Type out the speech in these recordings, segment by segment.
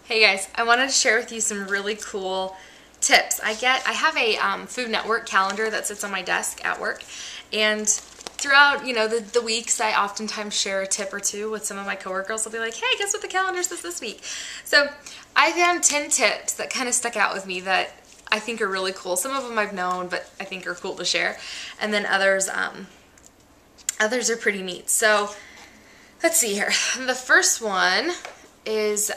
Hey guys, I wanted to share with you some really cool tips. I have a Food Network calendar that sits on my desk at work, and throughout the weeks I oftentimes share a tip or two with some of my coworkers. I'll be like, hey, guess what the calendar says this week? So I found 10 tips that kind of stuck out with me that I think are really cool. Some of them I've known but I think are cool to share, and then others are pretty neat. So let's see here. The first one is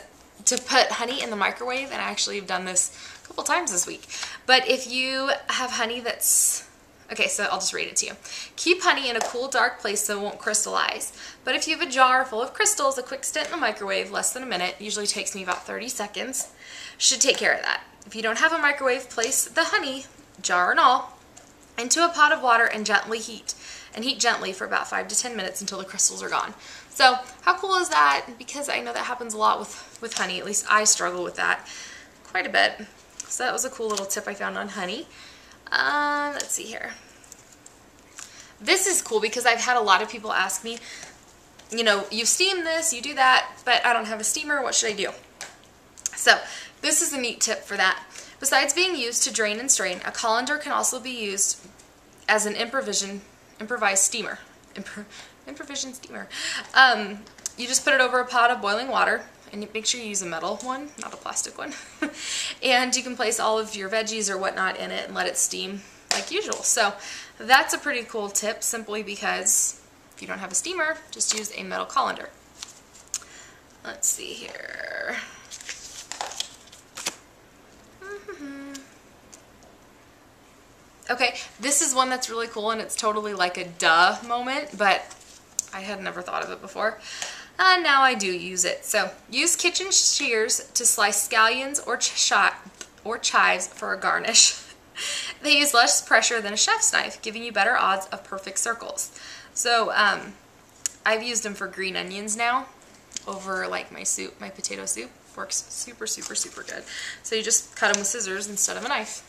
to put honey in the microwave, and I actually have done this a couple times this week. But if you have honey that's, okay, so I'll just read it to you. Keep honey in a cool, dark place so it won't crystallize. But if you have a jar full of crystals, a quick stint in the microwave, less than a minute, usually takes me about 30 seconds, should take care of that. If you don't have a microwave, place the honey, jar and all, into a pot of water and gently heat. And heat gently for about 5 to 10 minutes until the crystals are gone. So how cool is that? Because I know that happens a lot with honey. At least I struggle with that quite a bit. So that was a cool little tip I found on honey. Let's see here. This is cool because I've had a lot of people ask me, you steam this, you do that, but I don't have a steamer, what should I do? So this is a neat tip for that. Besides being used to drain and strain, a colander can also be used as an improvised steamer. Improvision steamer. You just put it over a pot of boiling water, and make sure you use a metal one, not a plastic one. And you can place all of your veggies or whatnot in it and let it steam like usual. So that's a pretty cool tip, simply because if you don't have a steamer, just use a metal colander. Let's see here. Okay, this is one that's really cool, and it's totally like a duh moment, but I had never thought of it before. Now I do use it. So, use kitchen shears to slice scallions or chives for a garnish. They use less pressure than a chef's knife, giving you better odds of perfect circles. So, I've used them for green onions now over like my soup, my potato soup. Works super, super, super good. So you just cut them with scissors instead of a knife.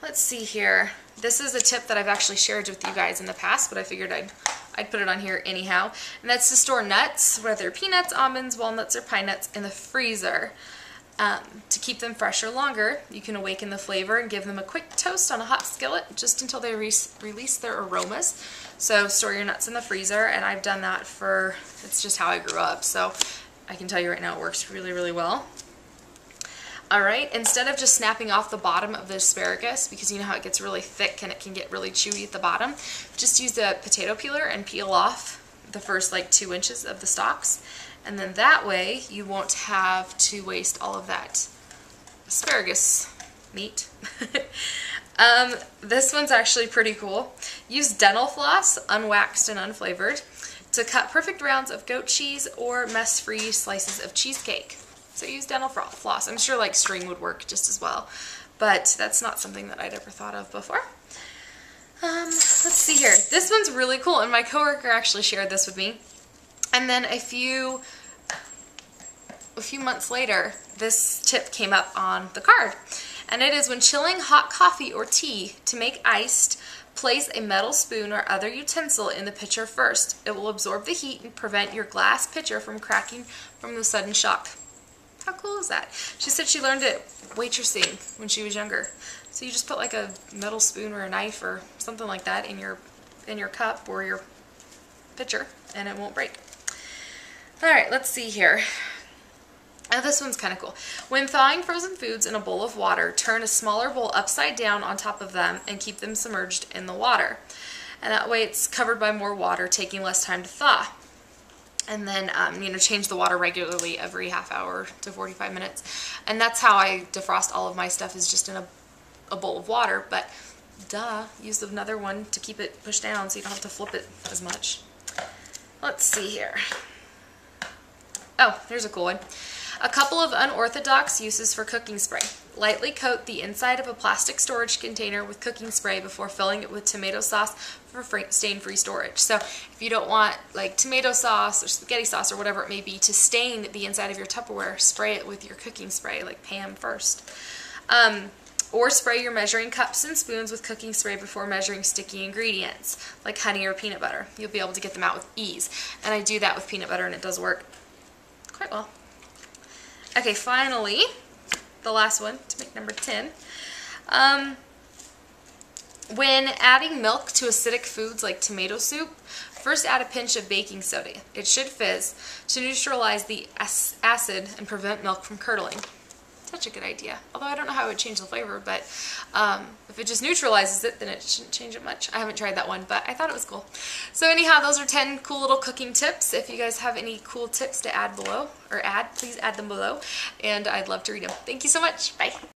Let's see here. This is a tip that I've actually shared with you guys in the past, but I figured I'd put it on here anyhow. And that's to store nuts, whether peanuts, almonds, walnuts, or pine nuts, in the freezer. To keep them fresher longer, you can awaken the flavor and give them a quick toast on a hot skillet just until they release their aromas. So store your nuts in the freezer, and I've done that it's just how I grew up. So I can tell you right now it works really, really well. Alright, instead of just snapping off the bottom of the asparagus, because you know how it gets really thick and it can get really chewy at the bottom, just use a potato peeler and peel off the first like 2 inches of the stalks, and then that way you won't have to waste all of that asparagus meat. This one's actually pretty cool. Use Dental Floss, unwaxed and unflavored, to cut perfect rounds of goat cheese or mess-free slices of cheesecake. So use Dental Floss. I'm sure like string would work just as well, but that's not something that I'd ever thought of before. Let's see here. This one's really cool, and my coworker actually shared this with me. And then a few months later, this tip came up on the card. And it is, when chilling hot coffee or tea to make iced, place a metal spoon or other utensil in the pitcher first. It will absorb the heat and prevent your glass pitcher from cracking from the sudden shock. How cool is that? She said she learned it waitressing when she was younger. So you just put like a metal spoon or a knife or something like that in your cup or your pitcher, and it won't break. Alright, let's see here. Now this one's kind of cool. When thawing frozen foods in a bowl of water, turn a smaller bowl upside down on top of them and keep them submerged in the water. And that way it's covered by more water, taking less time to thaw. And then, change the water regularly every half hour to 45 minutes. And that's how I defrost all of my stuff, is just in a bowl of water. But, duh, use another one to keep it pushed down so you don't have to flip it as much. Let's see here. Oh, here's a cool one. A couple of unorthodox uses for cooking spray. Lightly coat the inside of a plastic storage container with cooking spray before filling it with tomato sauce for stain-free storage. So if you don't want like tomato sauce or spaghetti sauce or whatever it may be to stain the inside of your Tupperware, spray it with your cooking spray, like Pam first. Or spray your measuring cups and spoons with cooking spray before measuring sticky ingredients, like honey or peanut butter. You'll be able to get them out with ease. And I do that with peanut butter, and it does work quite well. Okay, finally, the last one to make number 10. When adding milk to acidic foods like tomato soup, first add a pinch of baking soda. It should fizz to neutralize the acid and prevent milk from curdling. Such a good idea. Although I don't know how it would change the flavor, but if it just neutralizes it, then it shouldn't change it much. I haven't tried that one, but I thought it was cool. So anyhow, those are 10 cool little cooking tips. If you guys have any cool tips to add below, or please add them below, and I'd love to read them. Thank you so much. Bye.